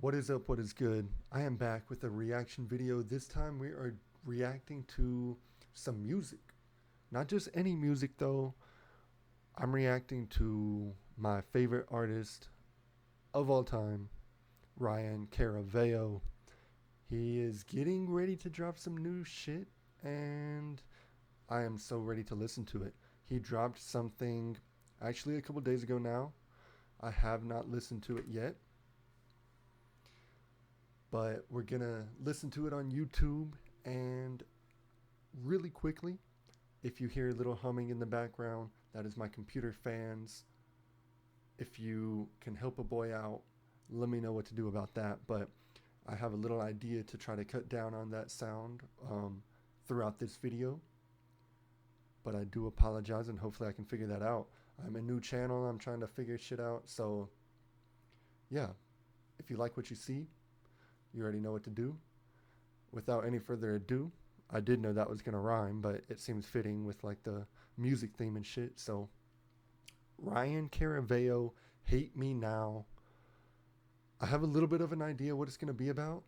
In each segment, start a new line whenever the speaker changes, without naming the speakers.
What is up? What is good? I am back with a reaction video. This time we are reacting to some music. Not just any music though. I'm reacting to my favorite artist of all time, Ryan Caraveo. He is getting ready to drop some new shit and I am so ready to listen to it. He dropped something actually a couple days ago now. I have not listened to it yet, but we're gonna listen to it on YouTube. And really quickly, if you hear a little humming in the background, that is my computer fans. If you can help a boy out, let me know what to do about that. But I have a little idea to try to cut down on that sound throughout this video. But I do apologize, and hopefully I can figure that out. I'm a new channel, I'm trying to figure shit out. So yeah, if you like what you see, you already know what to do. Without any further ado, I did know that was gonna rhyme, but it seems fitting with like the music theme and shit. So Ryan Caraveo, Hate Me Now. I have a little bit of an idea what it's gonna be about.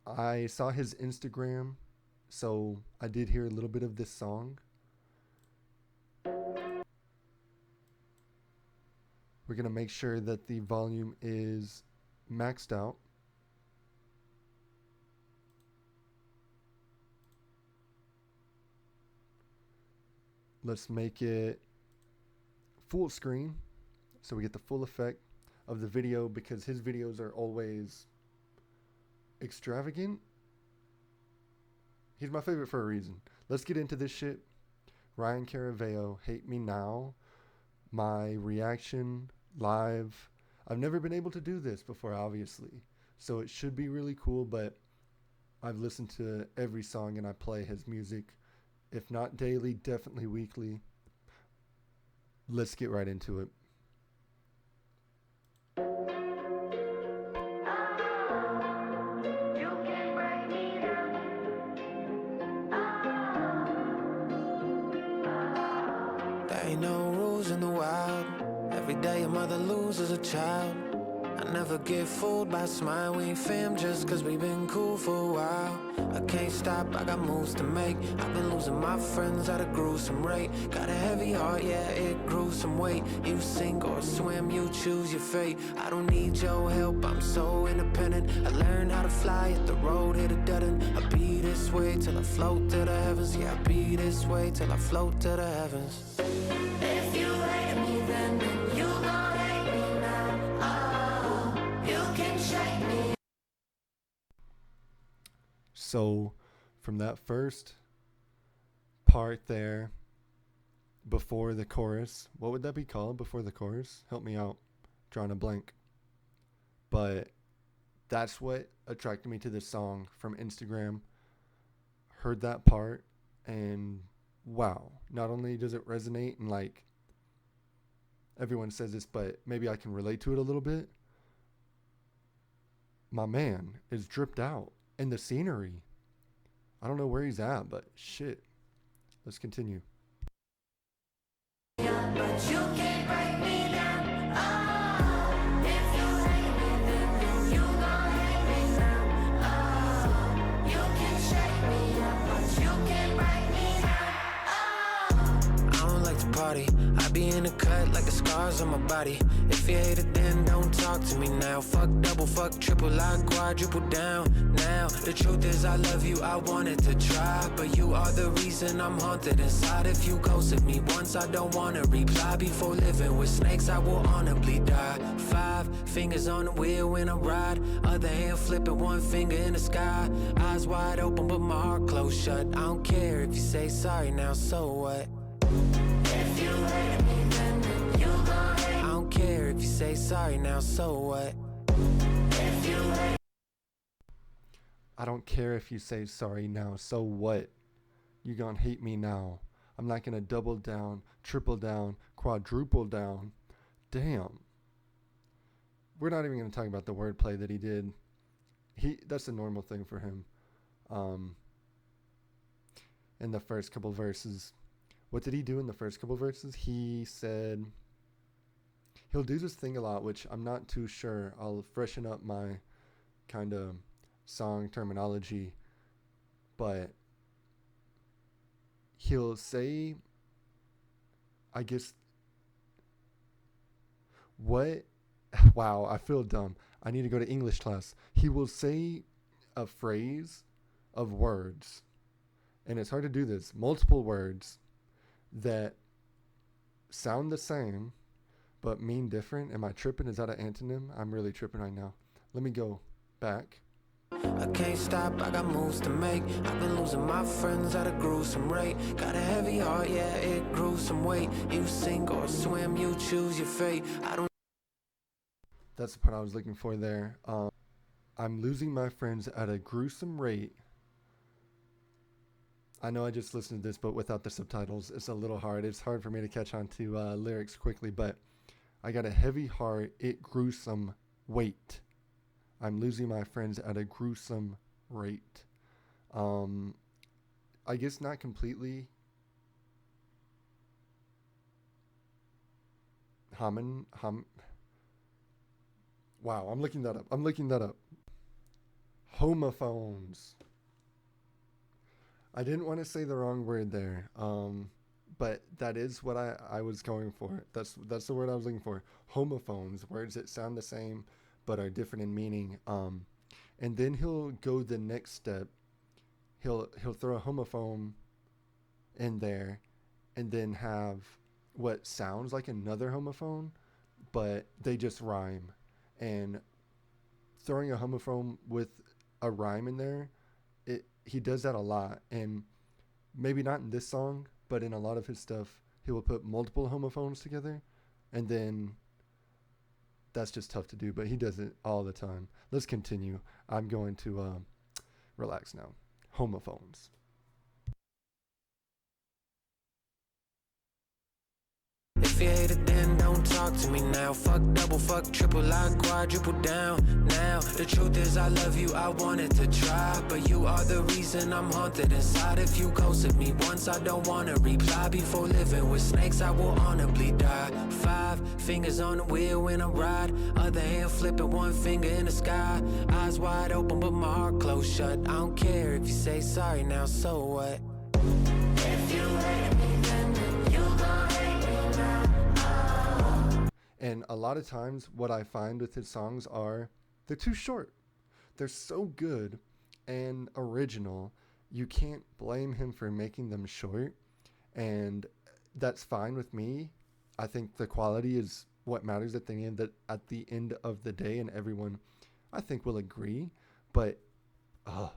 I saw his Instagram, so I did hear a little bit of this song. We're gonna make sure that the volume is maxed out. Let's make it full screen so we get the full effect of the video, because his videos are always extravagant. He's my favorite for a reason. Let's get into this shit. Ryan Caraveo, Hate Me Now. My reaction live. I've never been able to do this before, obviously, so it should be really cool. But I've listened to every song and I play his music, if not daily, definitely weekly. Let's get right into it.
There ain't no rules in the wild. Every day a mother loses a child. I never get fooled by a smile. We ain't fam just cause we been cool for a while. I can't stop, I got moves to make. I've been losing my friends at a gruesome rate. Got a heavy heart, yeah, it grew some weight. You sink or swim, you choose your fate. I don't need your help, I'm so independent. I learned how to fly, hit the road, hit a dead end. I be this way till I float to the heavens. Yeah, I be this way till I float to the heavens. If you hate me then you gon' hate me now. Oh, you can shake me.
So from that first part there, before the chorus, what would that be called before the chorus? Help me out, drawing a blank. But that's what attracted me to this song from Instagram. Heard that part and wow, not only does it resonate, and like everyone says this, but maybe I can relate to it a little bit. My man is dripped out in the scenery. I don't know where he's at, but shit. Let's continue.
But you can't break me down. Oh, if you hate me then you gon' hate me now. Oh, you can shake me up, but you can't break me down. Oh, I don't like to party. I be in the cut like the scars on my body. If you hate it then don't talk to me now. Fuck double, fuck triple, I quadruple down. Now the truth is I love you, I wanted to try, but you are the reason I'm haunted inside. If you ghosted me once, I don't wanna reply. Before living with snakes, I will honorably die. 5 fingers on the wheel when I ride, other hand flipping, one finger in the sky. Eyes wide open but my heart closed shut. I don't care if you say sorry now, so what? If you hate me then you gon' hate. I don't care if you say sorry now, so what? If you hate.
I don't care if you say sorry now, so what? You gonna hate me now. I'm not gonna double down, triple down, quadruple down. Damn. We're not even gonna talk about the wordplay that he did. That's a normal thing for him. In the first couple verses. What did he do in the first couple verses? He said He'll do this thing a lot, which I'm not too sure. I'll freshen up my kind of song terminology, but he'll say, I guess, what? Wow, I feel dumb. I need to go to English class. He will say a phrase of words, and it's hard to do this, multiple words that sound the same but mean different. Am I tripping? Is that an antonym? I'm really tripping right now. Let me go back.
I can't stop, I got moves to make. I've been losing my friends at a gruesome rate. Got a heavy heart, yeah, it grew some weight. You sink or swim, you choose your fate. I don't.
That's the part I was looking for there. I'm losing my friends at a gruesome rate. I know I just listened to this, but without the subtitles, it's a little hard. It's hard for me to catch on to lyrics quickly, but I got a heavy heart, it gruesome weight. I'm losing my friends at a gruesome rate. I guess not completely. Wow, I'm looking that up. Homophones. I didn't want to say the wrong word there. But that is what I was going for. That's the word I was looking for. Homophones, words that sound the same but are different in meaning. And then he'll go the next step. He'll throw a homophone in there, and then have what sounds like another homophone, but they just rhyme. And throwing a homophone with a rhyme in there, he does that a lot. And maybe not in this song, but in a lot of his stuff, he will put multiple homophones together, and then that's just tough to do, but he does it all the time. Let's continue. I'm going to relax now. Homophones.
If you hate it, then don't talk to me now. Fuck double, fuck triple, I quadruple down. Now, the truth is I love you, I wanted to try, but you are the reason I'm haunted inside. If you ghosted me once, I don't wanna reply. Before living with snakes, I will honorably die. 5 fingers on the wheel when I ride, other hand flipping, one finger in the sky. Eyes wide open, but my heart closed shut. I don't care if you say sorry now, so what?
If you hate me, then you gon' hate me now.
And a lot of times what I find with his songs are they're too short. They're so good and original. You can't blame him for making them short. And that's fine with me. I think the quality is what matters at the end of the day, and everyone I think will agree. But I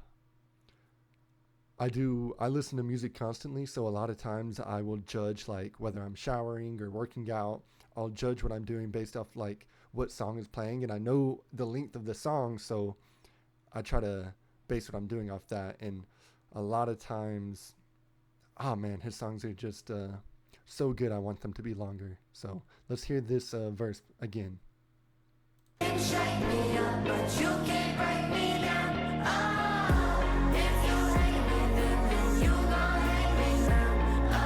listen to music constantly, so a lot of times I will judge, like, whether I'm showering or working out. I'll judge what I'm doing based off like what song is playing, and I know the length of the song, so I try to base what I'm doing off that. And a lot of times, oh man, his songs are just so good. I want them to be longer. So let's hear this verse again.
You can shake me up, but you can't break me down. Oh, if you hate me, then you gon' hate me now. Oh,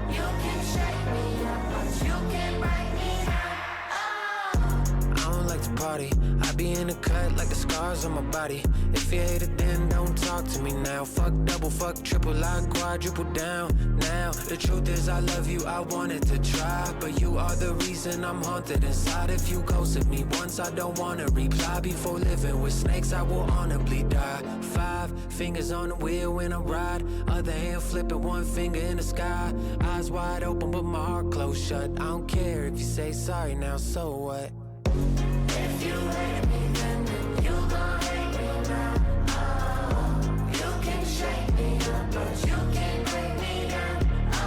you can shake me up, but you can't break me down. Oh.
I don't like to party, I be in the cut like the scars on my body. If you hate it, then don't talk to me now. Fuck double, fuck triple, I quadruple down. Now, the truth is I love you, I wanted to try, but you are the reason I'm haunted inside. If you ghosted me once, I don't wanna reply. Before living with snakes, I will honorably die. 5 fingers on the wheel when I ride, other hand flipping, one finger in the sky. Eyes wide open, but my heart closed shut. I don't care if you say sorry now, so what?
If you hate me, then you gon' hate me now. Oh, you can shake me up, but you can't break me down. Oh,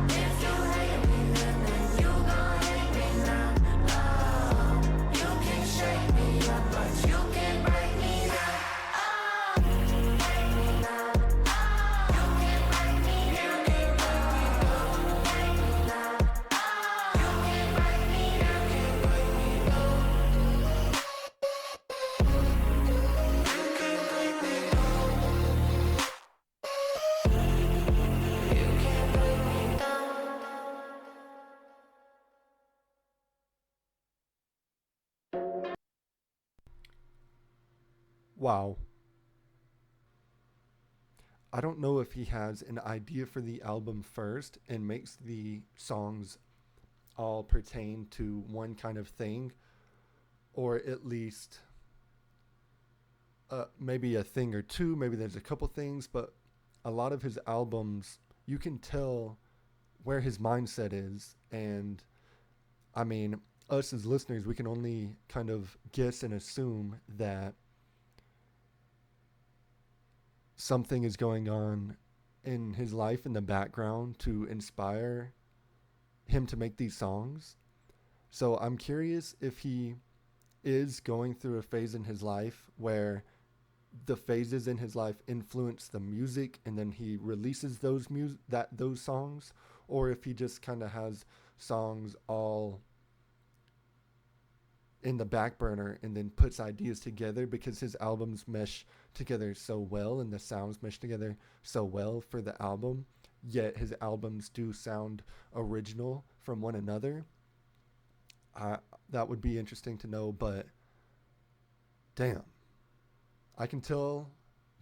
if you hate me, then you gon' hate me now. Oh, you can shake me up, but you can't break me down. Oh, hate me now. Oh, you can't break me down. Hate me now. Oh, you can't break me down.
Wow. I don't know if he has an idea for the album first and makes the songs all pertain to one kind of thing, or at least maybe a thing or two. Maybe there's a couple things, but a lot of his albums, you can tell where his mindset is. And I mean, us as listeners, we can only kind of guess and assume that something is going on in his life in the background to inspire him to make these songs. So I'm curious if he is going through a phase in his life where the phases in his life influence the music and then he releases those songs, or if he just kind of has songs all in the back burner and then puts ideas together because his albums mesh together so well and the sounds mesh together so well for the album, yet his albums do sound original from one another. That would be interesting to know, but damn, I can tell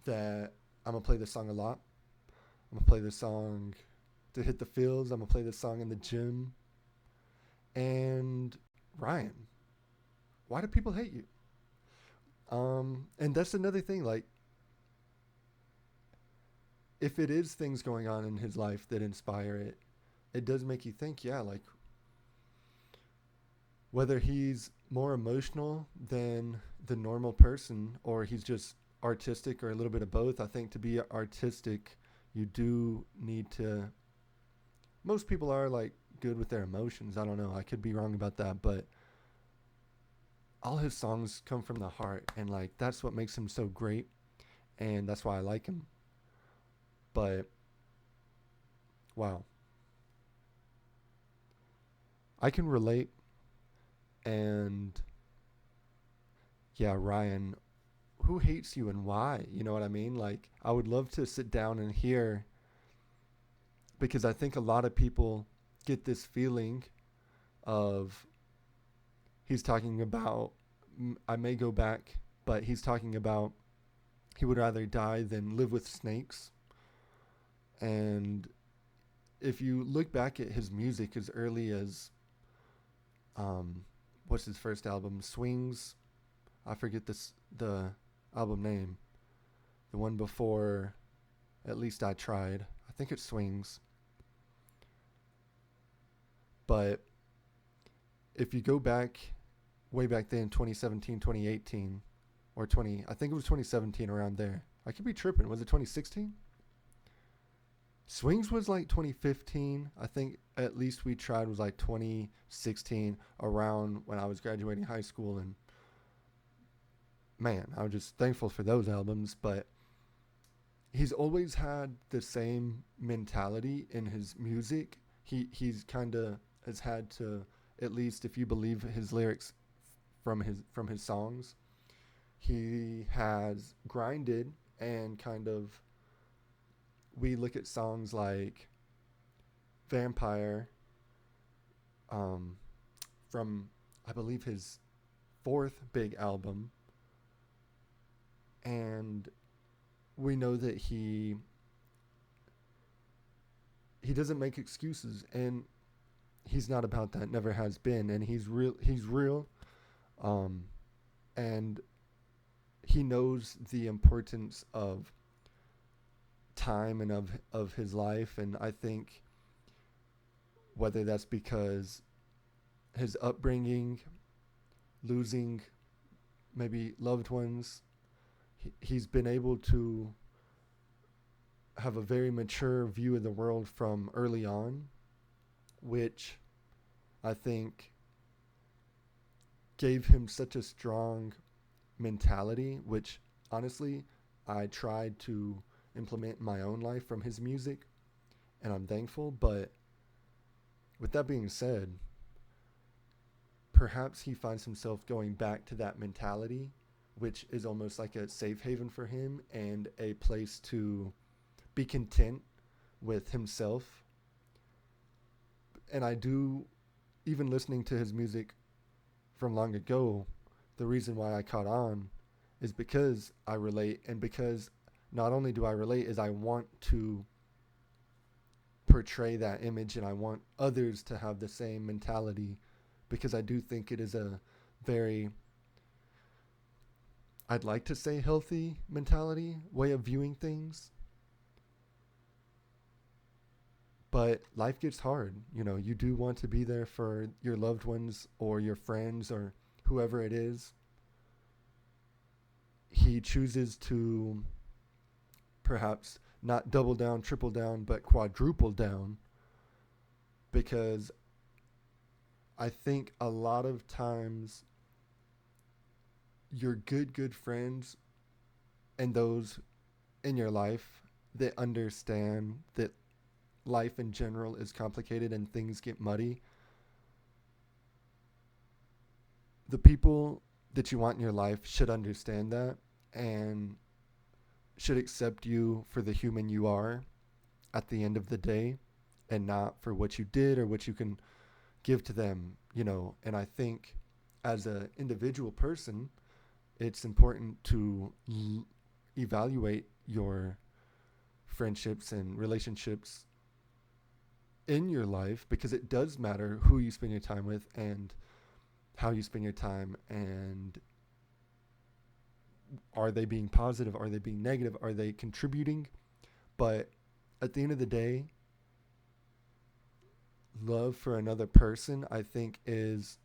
that I'm gonna play this song a lot. I'm gonna play this song to hit the fields. I'm gonna play this song in the gym. And Ryan, why do people hate you? And that's another thing. Like, if it is things going on in his life that inspire it, it does make you think. Yeah, like whether he's more emotional than the normal person or he's just artistic or a little bit of both. I think to be artistic, you do need to. Most people are like good with their emotions. I don't know. I could be wrong about that, but all his songs come from the heart, and like that's what makes him so great, and that's why I like him. But wow, I can relate. And yeah, Ryan, who hates you and why? You know what I mean? Like, I would love to sit down and hear, because I think a lot of people get this feeling of he's talking about, I may go back, but he's talking about he would rather die than live with snakes. And if you look back at his music as early as, what's his first album? Swings. I forget the album name. The one before, At Least I Tried. I think it's Swings. But if you go back, way back then, 2017, 2018, or 20, I think it was 2017, around there. I could be tripping. Was it 2016? Swings was like 2015. I think At Least We Tried was like 2016, around when I was graduating high school. And man, I was just thankful for those albums. But he's always had the same mentality in his music. He's kind of has had to, at least if you believe his lyrics from his songs, he has grinded and kind of, we look at songs like Vampire, from I believe his fourth big album, and we know that he doesn't make excuses, and he's not about that, never has been, and he's real, and he knows the importance of time and of his life. And I think whether that's because his upbringing, losing maybe loved ones, he's been able to have a very mature view of the world from early on, which I think gave him such a strong mentality, which honestly I tried to implement in my own life from his music, and I'm thankful. But with that being said, perhaps he finds himself going back to that mentality, which is almost like a safe haven for him and a place to be content with himself. And I do, even listening to his music from long ago, the reason why I caught on is because I relate, and because not only do I relate, is I want to portray that image and I want others to have the same mentality, because I do think it is a very, I'd like to say, healthy mentality, way of viewing things. But life gets hard. You know, you do want to be there for your loved ones or your friends or whoever it is. He chooses to perhaps not double down, triple down, but quadruple down, because I think a lot of times your good friends and those in your life that understand that life in general is complicated and things get muddy, the people that you want in your life should understand that and should accept you for the human you are at the end of the day, and not for what you did or what you can give to them, you know. And I think as an individual person, it's important to evaluate your friendships and relationships in your life, because it does matter who you spend your time with and how you spend your time, and are they being positive, are they being negative, are they contributing. But at the end of the day, love for another person, I think, is,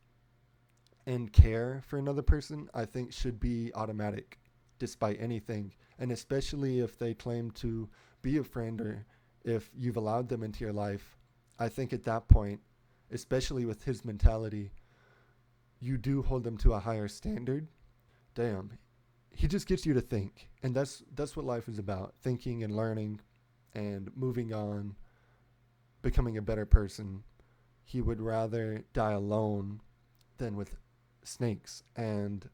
and care for another person, I think, should be automatic despite anything. And especially if they claim to be a friend, or if you've allowed them into your life, I think at that point, especially with his mentality, you do hold them to a higher standard. Damn, he just gets you to think, and that's what life is about: thinking and learning, and moving on, becoming a better person. He would rather die alone than with snakes, and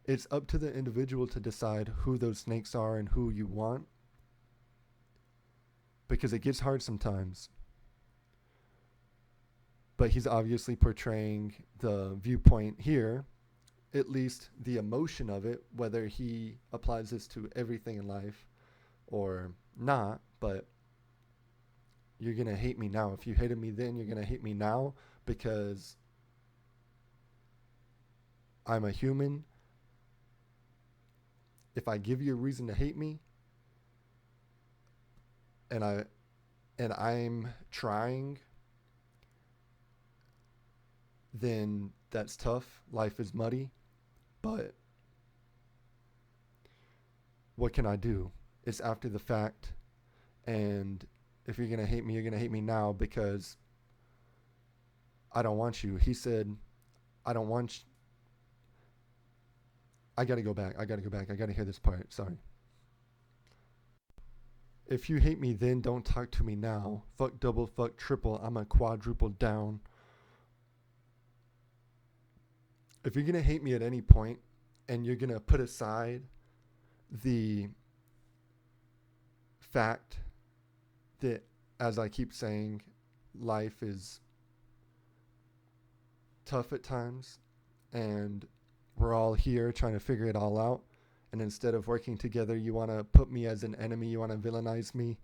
it's up to the individual to decide who those snakes are and who you want, because it gets hard sometimes. But he's obviously portraying the viewpoint here, at least the emotion of it, whether he applies this to everything in life or not. But you're going to hate me now. If you hated me then, you're going to hate me now, because I'm a human. If I give you a reason to hate me, and I'm trying, then that's tough. Life is muddy. But what can I do? It's after the fact. And if you're going to hate me, you're going to hate me now, because I don't want you. He said, I don't want you. I got to go back. I got to hear this part. Sorry. If you hate me then, don't talk to me now. Fuck double, fuck triple. I'm a quadruple down. If you're going to hate me at any point, and you're going to put aside the fact that, as I keep saying, life is tough at times, and we're all here trying to figure it all out, and instead of working together, you want to put me as an enemy, you want to villainize me,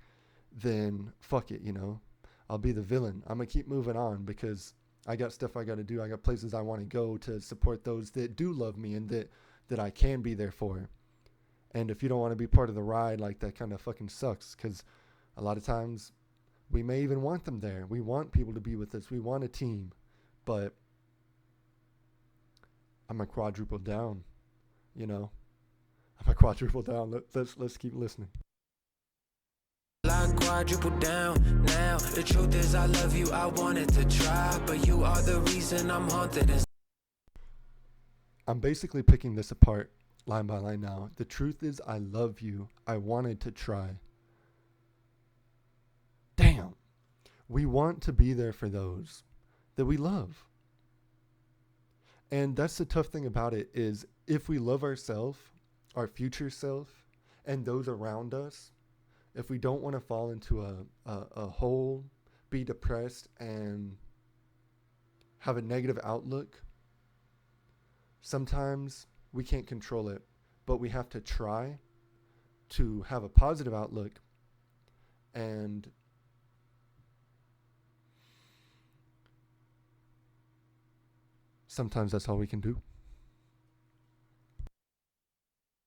then fuck it, you know. I'll be the villain. I'm going to keep moving on, because I got stuff I got to do. I got places I want to go to support those that do love me and that I can be there for. And if you don't want to be part of the ride, like, that kind of fucking sucks, because a lot of times we may even want them there. We want people to be with us. We want a team. But I'm a quadruple down, you know. I'm a quadruple down. Let's keep listening.
I quadruple down now. The truth is I love you, I wanted to try, but you are the reason I'm haunted.
I'm basically picking this apart line by line now. The truth is I love you, I wanted to try. Damn. We want to be there for those that we love. And that's the tough thing about it, is if we love ourselves, our future self, and those around us, if we don't want to fall into a hole, be depressed, and have a negative outlook, sometimes we can't control it. but we have to try to have a positive outlook, and sometimes that's all we can do.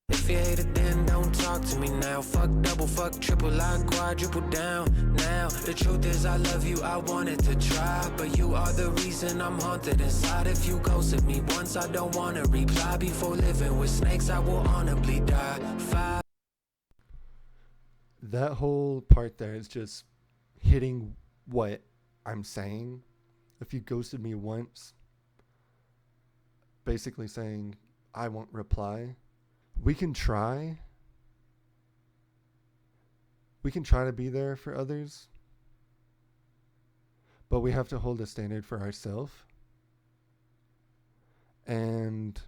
If you hate it, then don't talk to me now. Fuck double, fuck triple, I quadruple down. Now, the truth is I love you, I wanted to try, but you are the reason I'm haunted inside. If you ghosted me once, I don't wanna reply. Before living with snakes, I will honorably die.
That whole part there is just hitting what I'm saying. If you ghosted me once, basically saying I won't reply. We can try to be there for others, but we have to hold a standard for ourselves. And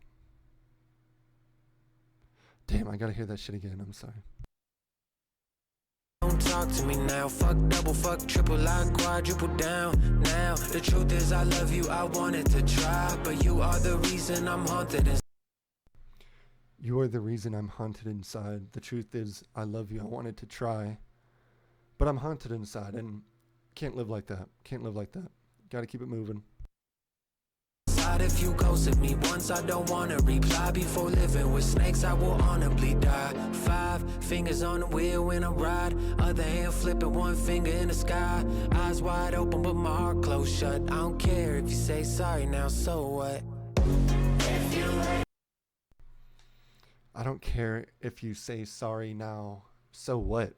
damn, I gotta hear that shit again. I'm sorry.
Don't talk to me now. Fuck double, fuck triple, I quadruple down. Now, the truth is I love you, I wanted to try, but you are the reason I'm haunted inside.
You are the reason I'm haunted inside. The truth is, I love you. I wanted to try, but I'm haunted inside, and can't live like that. Can't live like that. Gotta keep it moving.
If you ghosted me once, I don't wanna reply. Before living with snakes, I will honorably die. 5 fingers on the wheel when I ride, other hand flipping, one finger in the sky. Eyes wide open, but my heart closed shut. I don't care if you say sorry now, so what?
I don't care if you say sorry now, so what?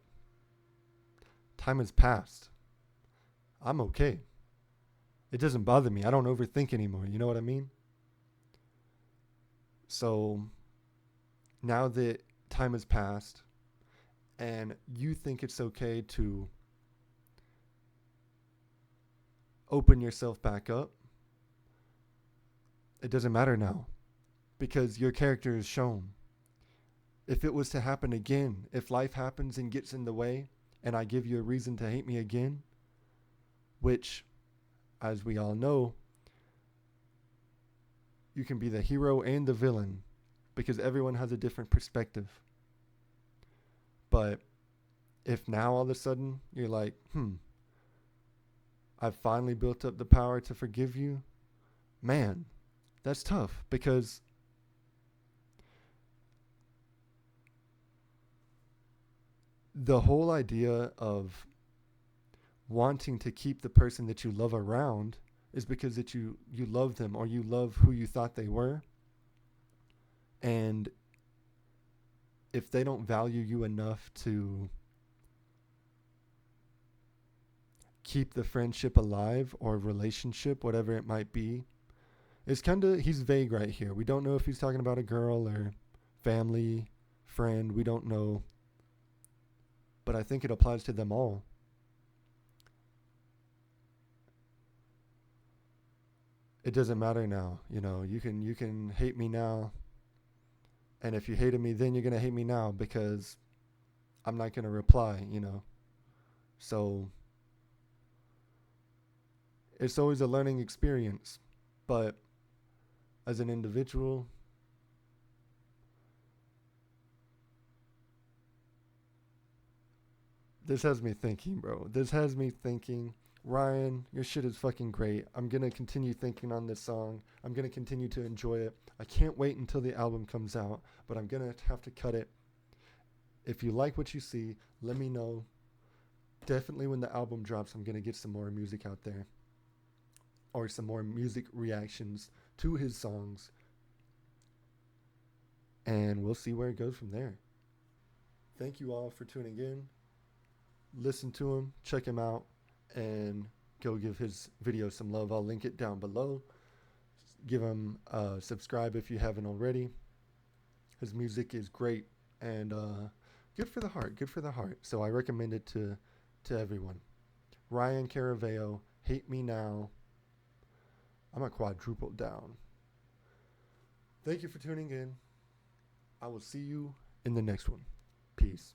Time has passed. I'm okay. It doesn't bother me. I don't overthink anymore. You know what I mean? So now that time has passed and you think it's okay to open yourself back up, it doesn't matter now because your character is shown. If it was to happen again, if life happens and gets in the way and I give you a reason to hate me again, which, as we all know, you can be the hero and the villain because everyone has a different perspective. But if now all of a sudden you're like, I've finally built up the power to forgive you, man, that's tough because the whole idea of wanting to keep the person that you love around is because that you love them or you love who you thought they were. And if they don't value you enough to keep the friendship alive or relationship, whatever it might be, it's kind of, he's vague right here. We don't know if he's talking about a girl or family, friend. We don't know. But I think it applies to them all. It doesn't matter now. You know, you can hate me now. And if you hated me then, you're going to hate me now because I'm not going to reply, you know. So it's always a learning experience. But as an individual, this has me thinking, bro. This has me thinking, Ryan, your shit is fucking great. I'm going to continue thinking on this song. I'm going to continue to enjoy it. I can't wait until the album comes out, but I'm going to have to cut it. If you like what you see, let me know. Definitely when the album drops, I'm going to get some more music out there. Or some more music reactions to his songs. And we'll see where it goes from there. Thank you all for tuning in. Listen to him, check him out, and go give his video some love. I'll link it down below. Give him a subscribe if you haven't already. His music is great and good for the heart. Good for the heart. So I recommend it to everyone. Ryan Caraveo, Hate Me Now. I'm a quadruple down. Thank you for tuning in. I will see you in the next one. Peace.